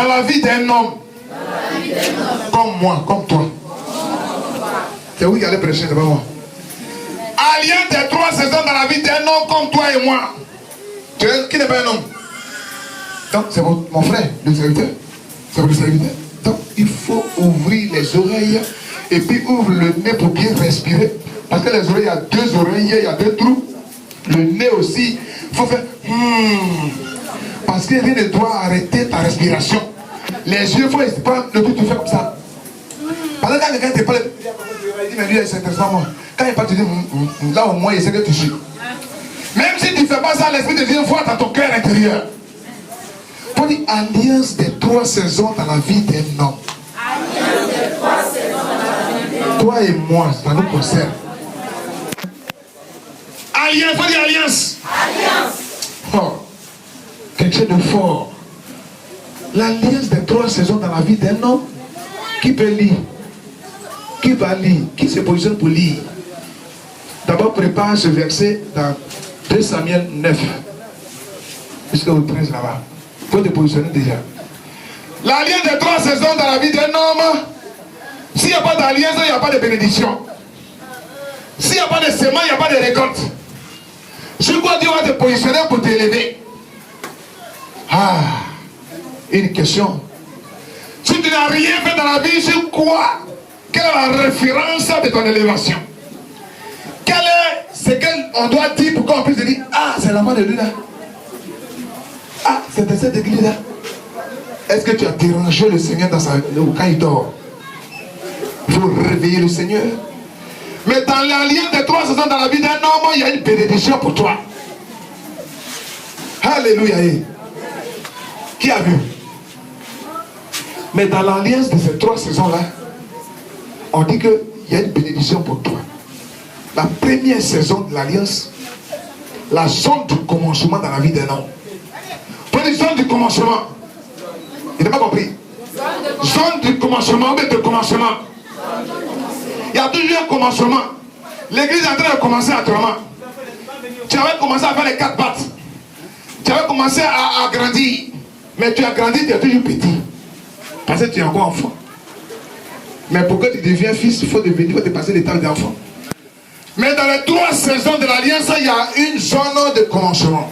Dans la vie d'un homme. Comme moi, comme toi. C'est vous qui allez prêcher, c'est pas moi. Alliance des 3 saisons dans la vie d'un homme comme toi et moi. Qui n'est pas un homme? Donc c'est mon frère, le serviteur. C'est le serviteur. Donc il faut ouvrir les oreilles et puis ouvre le nez pour bien respirer. Parce que les oreilles, il y a 2 oreilles, il y a 2 trous. Le nez aussi, il faut faire parce que rien ne doit arrêter ta respiration. Les yeux, il faut prendre le truc, tu fais comme ça. Parce que quand quelqu'un te parle, il dit, mais lui, c'est intéressant, moi. Quand il parle, tu dis, là au moins, il sait que tu suis. Même si tu ne fais pas ça, l'esprit de Dieu voit dans ton cœur intérieur. On dit alliance des 3 saisons dans la vie d'un homme. Alliance des 3 saisons dans la vie d'un homme. Toi et moi, ça nous concerne. Alliance, faut dire alliance. Alliance. Oh, quelque chose de fort. L'alliance des 3 saisons dans la vie d'un homme. Qui peut lire? Qui va lire? Qui se positionne pour lire? D'abord, prépare ce verset dans 2 Samuel 9. Puisque vous prenez là-bas. Il faut te positionner déjà. L'alliance des 3 saisons dans la vie d'un homme. S'il n'y a pas d'alliance, il n'y a pas de bénédiction. S'il n'y a pas de semence, il n'y a pas de récolte. Je crois que Dieu va te positionner pour t'élever. Ah, une question. Si tu n'as rien fait dans la vie, je crois quelle est la référence de ton élévation? Quel est ce qu'on doit dire pour qu'on puisse dire, ah, c'est l'enfant de lui là. Ah, c'est de cette église là. Est-ce que tu as dérangé le Seigneur dans quand il dort? Il faut réveiller le Seigneur. Mais dans l'alliance des 3 saisons dans la vie d'un homme, il y a une bénédiction pour toi. Alléluia. Qui a vu? Mais dans l'alliance de ces 3 saisons-là, on dit qu'il y a une bénédiction pour toi. La première saison de l'alliance, la zone du commencement dans la vie d'un homme. Pour une zone du commencement. Il n'a pas compris. Zone du commencement, mais de commencement. Il y a toujours un commencement. L'église est en train de commencer autrement. Tu avais commencé à faire les 4 pattes. Tu avais commencé à grandir. Mais tu as grandi, tu es toujours petit. Parce que tu es encore enfant. Mais pour que tu deviens fils, il faut te passer l'état d'enfant. Mais dans les 3 saisons de l'alliance, il y a une zone de commencement.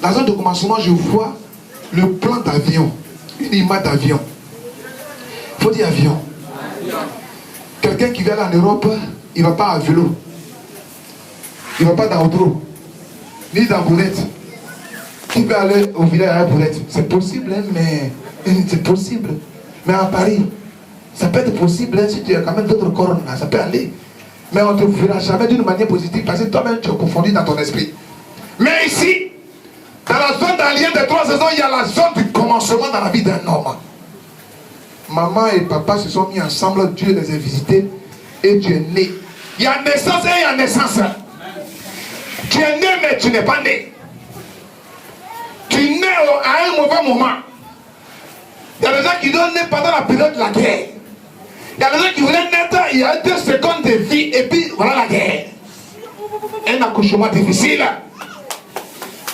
La zone de commencement, je vois le plan d'avion. Une image d'avion. Il faut dire avion. Quelqu'un qui vient en Europe, il ne va pas à vélo. Il ne va pas dans Audro. Ni dans Bourette. Qui peut aller au village à Bourette? C'est possible, hein, mais c'est possible. Mais à Paris, ça peut être possible, hein, si tu as quand même d'autres cornes là, ça peut aller. Mais on ne te verra jamais d'une manière positive parce que toi-même tu es confondu dans ton esprit. Mais ici, dans la zone d'alliance des 3 saisons, il y a la zone du commencement dans la vie d'un homme. Maman et papa se sont mis ensemble, Dieu les a visités et tu es né. Il y a naissance et il y a naissance. Tu es né mais tu n'es pas né. Tu nais à un mauvais moment. Il y a des gens qui donnent né pendant la période de la guerre. Il y a des gens qui voulaient naître, il y a 2 secondes de vie et puis voilà la guerre. Un accouchement difficile.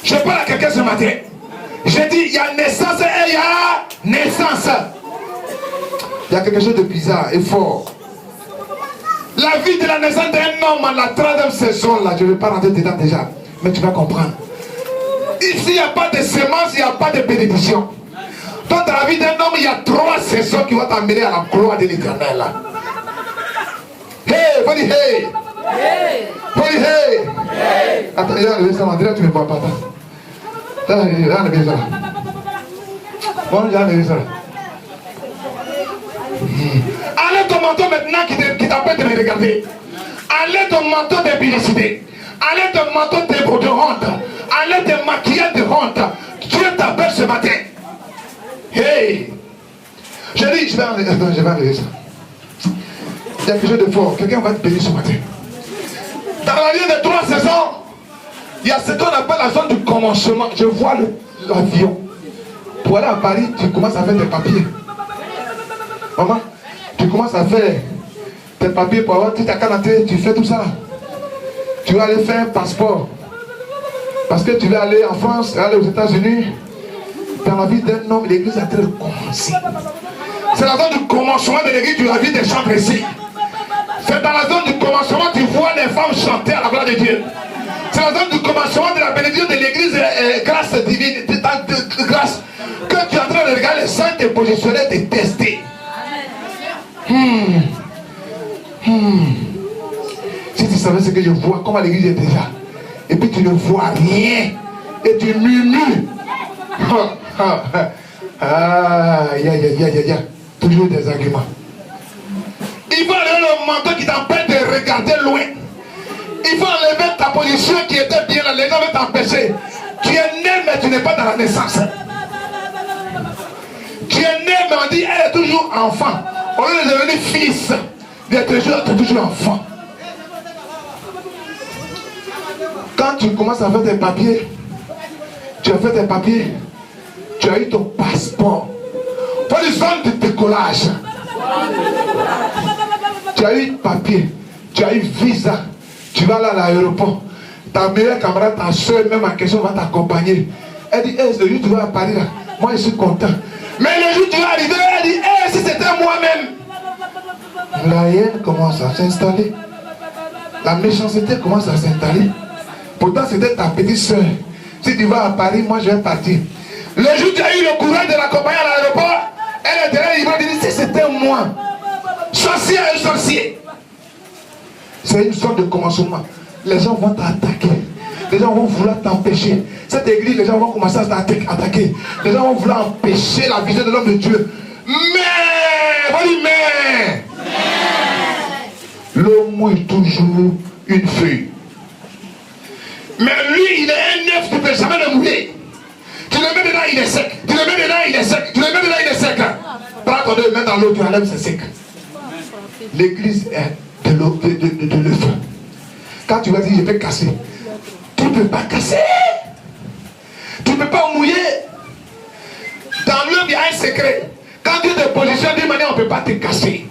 Je parle à quelqu'un ce matin. J'ai dit, il y a naissance et il y a naissance. Il y a quelque chose de bizarre et fort. La vie de la naissance d'un homme à la 3e saison, là, je ne vais pas rentrer dedans déjà, mais tu vas comprendre. Ici, il n'y a pas de semence, il n'y a pas de bénédiction. Donc, dans la vie d'un homme, il y a 3 saisons qui vont t'amener à la gloire de l'Éternel. Hey, faut dire hey. Faut dire hey. Attends, il y a le ça, André, tu ne me vois pas. Là, il y a le ça. Bon, il y a le ça. Enlève ton manteau maintenant qui t'empêche de me regarder. Enlève ton manteau de publicité. Enlève ton manteau de honte. Enlève tes maquillages de honte. Dieu t'appelle ce matin. Hey! Je dis, je vais enlever ça. Il y a quelque chose de fort. Quelqu'un va te bénir ce matin. Dans la ligne de 3 saisons, il y a ce qu'on appelle la zone du commencement. Je vois l'avion. Pour aller à Paris, tu commences à faire tes papiers. Maman, tu commences à faire tes papiers pour avoir ta carte d'identité, tu fais tout ça. Tu vas aller faire un passeport. Parce que tu vas aller en France, aller aux États-Unis. Dans la vie d'un homme, l'église a très commencé. C'est la zone du commencement de l'église, tu as vu des chants ici. C'est dans la zone du commencement que tu vois les femmes chanter à la gloire de Dieu. C'est la zone du commencement de la bénédiction de l'église, grâce divine, grâce que tu es en train de regarder les saints te positionner, te tester. Si tu savais ce que je vois, comment l'église est déjà, et puis tu ne vois rien, et tu murmures. Toujours des arguments. Il faut enlever le manteau qui t'empêche de regarder loin. Il faut enlever ta position qui était bien là. Les gens veulent t'empêcher. Tu es né, mais tu n'es pas dans la naissance. Tu es né, mais on dit elle est toujours enfant. Au lieu de devenir fils, d'être toujours enfant. Quand tu commences à faire tes papiers, tu as fait tes papiers, tu as eu ton passeport. Pour les zones de décollage. Tu as eu papier, tu as eu visa, tu vas là à l'aéroport. Ta meilleure camarade, ta soeur, même en question, va t'accompagner. Elle dit, hey, le jour où tu vas à Paris, là, moi je suis content. Mais le jour où tu vas arriver, elle dit, hey, si c'était moi-même. La haine commence à s'installer. La méchanceté commence à s'installer. Pourtant, c'était ta petite soeur. Si tu vas à Paris, moi je vais partir. Le jour où tu as eu le courage de l'accompagner à l'aéroport, elle est derrière, il va dire, si c'était moi. Sorcier et sorcier. C'est une sorte de commencement. Les gens vont t'attaquer. Les gens vont vouloir t'empêcher. Cette église, les gens vont commencer à t'attaquer. Les gens vont vouloir empêcher la vision de l'homme de Dieu. Mais l'homme est toujours une feuille. Mais lui, il est un œuf, tu ne peux jamais le mouiller. Tu le mets dedans, il est sec. Tu le mets dedans, il est sec. Tu le mets dedans, il est sec. Prends ton œuf, mets dans l'eau, tu enlèves, c'est sec. L'église est de l'œuf. Quand tu vas dire, je vais casser, tu ne peux pas casser. Tu ne peux pas mouiller. Dans l'œuf, il y a un secret. Quand tu te positionnes d'une manière, on ne peut pas te casser.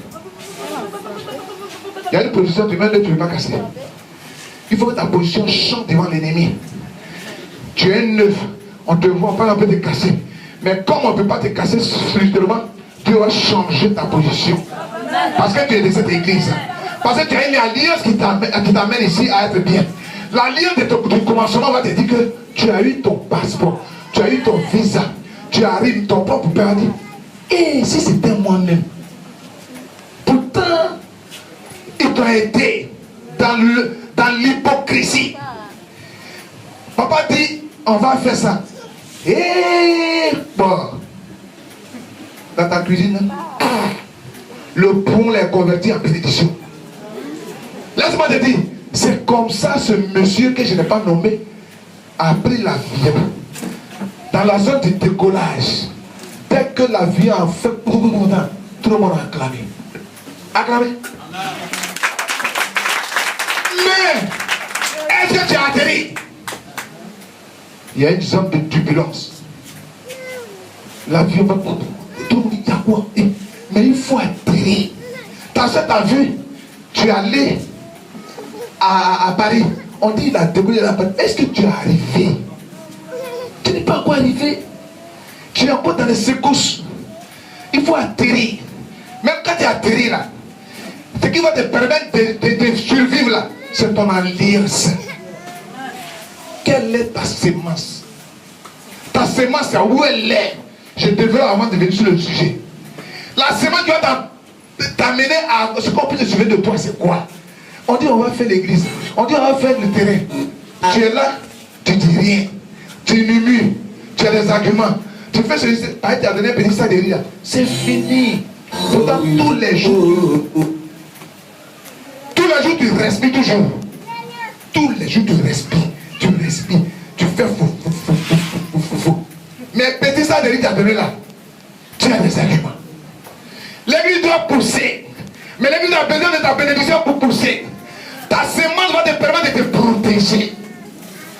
Il y a une position, tu mets l'œuf, tu ne peux pas casser. Il faut que ta position chante devant l'ennemi. Tu es un œuf. On te voit, pas un peu te casser. Mais comme on ne peut pas te casser spirituellement, tu vas changer ta position. Parce que tu es de cette église. Parce que tu as une alliance qui t'amène ici à être bien. L'alliance du commencement va te dire que tu as eu ton passeport, tu as eu ton visa, tu arrives, ton propre père dit, et si c'était moi-même. Pourtant, il t'a été dans l'hypocrisie. Papa dit, on va faire ça. Et bon, dans ta cuisine, le pont l'a converti en bénédiction. Laisse-moi te dire, c'est comme ça ce monsieur que je n'ai pas nommé a pris la vie. Dans la zone du décollage, dès que la vie a fait, tout le monde a acclamé. Acclamé. Mais, est-ce que tu as atterri? Il y a une zone de turbulence. L'avion va tout le monde dit, quoi? Mais il faut atterrir. T'as vu, tu es allé à Paris. On dit il a décollé la Paris. Est-ce que tu es arrivé? Tu n'es pas encore arrivé. Tu es encore dans les secousses. Il faut atterrir. Même quand tu es atterri là, ce qui va te permettre de survivre là, c'est ton alliance. Quelle est ta sémence? Ta sémence, où elle est? Je devrais avant de venir sur le sujet. La sémence qui va t'amener à ce qu'on peut se souvenir de toi, c'est quoi? On dit on va faire l'église. On dit on va faire le terrain. Tu es là, tu dis rien. Tu murmures. Tu as des arguments. Tu fais celui-ci. Tu as donné un petit ça de rire. C'est fini. Pourtant, tous les jours, tu respires toujours. Tous les jours, tu respires. Tu respires. Tu fais fou. Mais petit ça de rire, tu as donné là. Tu as des arguments. L'église doit pousser. Mais l'église a besoin de ta bénédiction pour pousser. Ta sémence va te permettre de te protéger.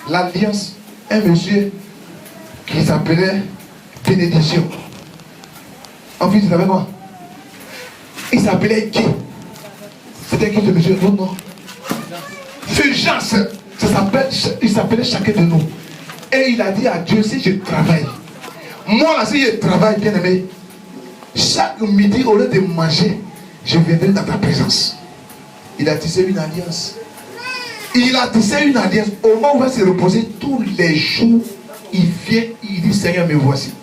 L'alliance, un monsieur qui s'appelait Bénédiction. En fait, tu savais quoi? Il s'appelait qui? C'était qui ce monsieur? Non. Fulgence. Il s'appelait chacun de nous. Et il a dit à Dieu, si je travaille, Moi là, si je travaille, bien aimé, chaque midi, au lieu de manger, je viendrai dans ta présence. Il a tissé une alliance. Il a tissé une alliance. Au moment où il va se reposer, tous les jours, il vient, il dit Seigneur, me voici.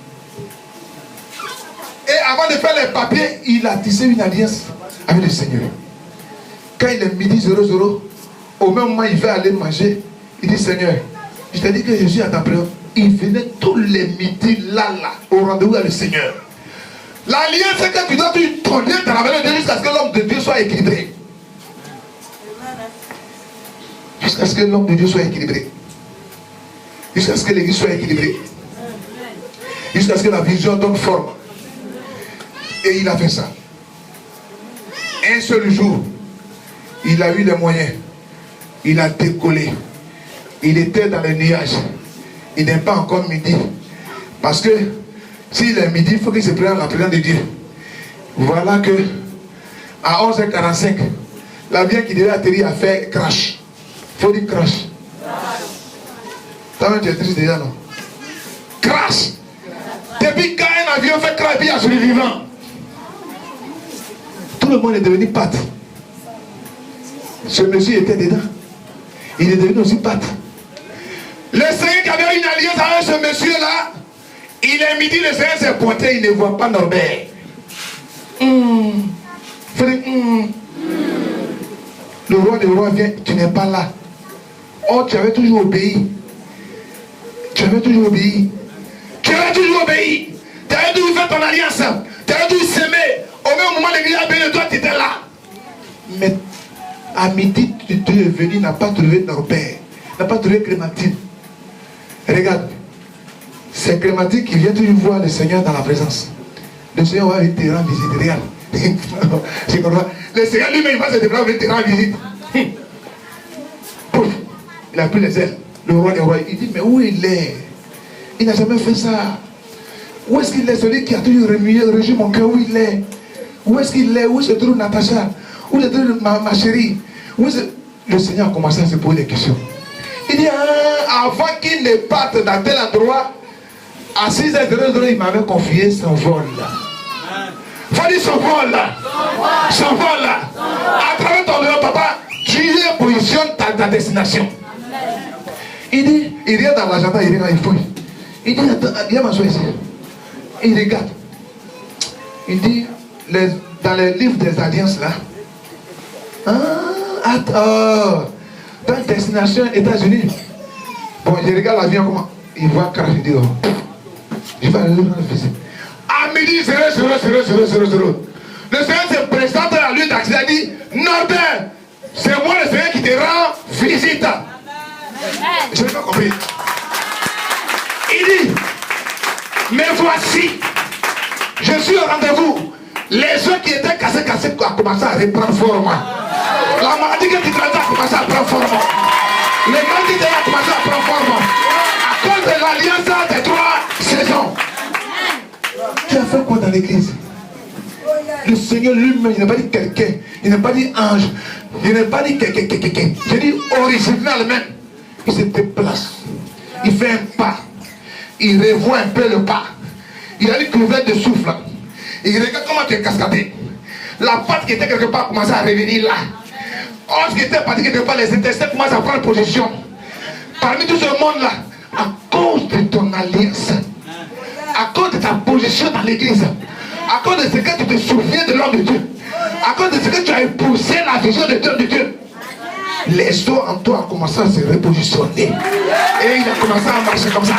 Et avant de faire les papiers, il a tissé une alliance avec le Seigneur. Quand il est midi 00, au même moment il va aller manger, il dit Seigneur, je t'ai dit que je suis à ta prière. Il venait tous les midis là, au rendez-vous avec le Seigneur. L'alliance, c'est que tu dois tourner dans la valeur de Dieu jusqu'à ce que l'homme de Dieu soit équilibré. Jusqu'à ce que l'homme de Dieu soit équilibré. Jusqu'à ce que l'église soit équilibrée. Jusqu'à ce que la vision donne forme. Et il a fait ça. Un seul jour, il a eu les moyens. Il a décollé. Il était dans les nuages. Il n'est pas encore midi. Parce que s'il est midi, il faut qu'il se prenne la présence de Dieu. Voilà que à 11h45, l'avion qui devait atterrir a fait crash. Il faut dire crash. T'as même triste déjà, non? Crash. Depuis quand un avion fait crash, il y a celui vivant. Tout le monde est devenu pâte. Ce monsieur était dedans. Il est devenu aussi pâte. Le Seigneur qui avait une alliance avec ce monsieur-là, il est midi, le Seigneur s'est pointé, il ne voit pas Norbert. Le roi des rois vient, tu n'es pas là. Oh, tu avais toujours obéi. Tu avais toujours obéi. Tu avais toujours obéi. Tu avais toujours fait ton alliance. Tu avais toujours s'aimé. Au même moment, l'église a béni, toi, tu étais là. Mais à midi, tu es venu, n'a pas trouvé Norbert, n'a pas trouvé Clémentine. Regarde, c'est Clémentine qui vient toujours voir le Seigneur dans la présence. Le Seigneur va te rendre visite. Regarde. Le Seigneur lui-même va se déplacer, te rendre visite. Pouf, il a pris les ailes. Le roi des rois, il dit, mais où il est? Il n'a jamais fait ça. Où est-ce qu'il est, celui qui a toujours remué mon cœur? Où il est? Où est-ce qu'il est? Où se trouve Natacha? Où se trouve ma chérie? Le Seigneur a commencé à se poser des questions. Il dit, avant qu'il ne parte dans tel endroit, à 6h00, il m'avait confié son vol. Faut dire son vol. Son vol. À travers ton nom, papa, Dieu positionne ta destination. Il dit, il regarde dans l'agenda, il regarde, il fouille. Il dit, attends, viens m'asseoir ici. Il regarde. Il dit, dans les livres des alliances là, dans destination États-Unis. Bon, je regarde l'avion comment. Il voit crash, il dit, oh, je vais aller rendre visite. À midi 00. Le Seigneur se présente à la lieu d'accident, il dit, Norbert, c'est moi le Seigneur qui te rend visite. Je n'ai pas compris. Il dit, mais voici, je suis au rendez-vous. Les œufs qui étaient cassés ont commencé à reprendre forme. La maladie que tu traitais a commencé à prendre forme. Les maladies qui ont commencé à prendre forme. À cause de l'alliance des 3 saisons. Tu as fait quoi dans l'église? Le Seigneur lui-même, il n'a pas dit quelqu'un, il n'a pas dit ange, il n'a pas dit quelqu'un. J'ai dit original même. Il se déplace, il fait un pas, il revoit un peu le pas. Il a une couverte de souffle. Il regarde comment tu es cascadé. La patte qui était quelque part commence à revenir là. Or, ce qui était parti quelque part, les intestins commencent à prendre position. Parmi tout ce monde-là, à cause de ton alliance, à cause de ta position dans l'église, à cause de ce que tu te souviens de l'homme de Dieu, à cause de ce que tu as épousé la vision de Dieu, les os en toi ont commencé à se repositionner. Et il a commencé à marcher comme ça.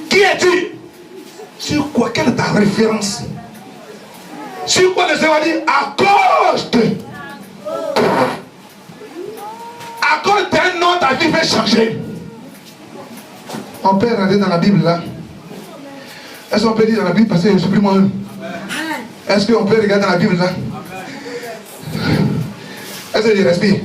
Qui es-tu? Sur quoi? Quelle est ta référence? Sur quoi le Seigneur dit? À cause de... À cause d'un nom, ta vie va changer. On peut regarder dans la Bible là. Est-ce qu'on peut dire dans la Bible parce que je suis plus moi-même? Est-ce qu'on peut regarder dans la Bible là? Est-ce que je respire?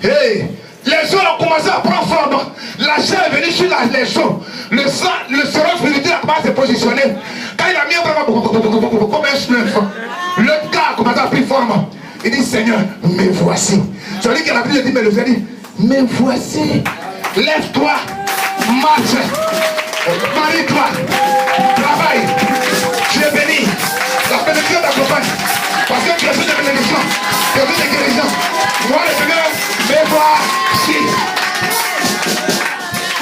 Hey! Les os ont commencé à prendre forme. La chair est venue sur les os. Le sang, le sérum spirituel a commencé à se positionner. Quand il a mis un bras comme un fleuve, le gars a commencé à prendre forme. Il dit Seigneur, me voici. Ça veut dire que la Bible dit, mais le Seigneur dit, me voici. Lève-toi, marche, marie-toi, travaille. Tu es béni. La bénédiction t'accompagne. Parce que tu as fait de bénédiction. Tu as fait de guérison. Moi le Seigneur, me voici.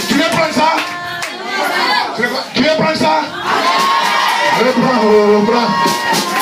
Tu veux prendre ça? Tu veux prendre ça? Je vais prendre,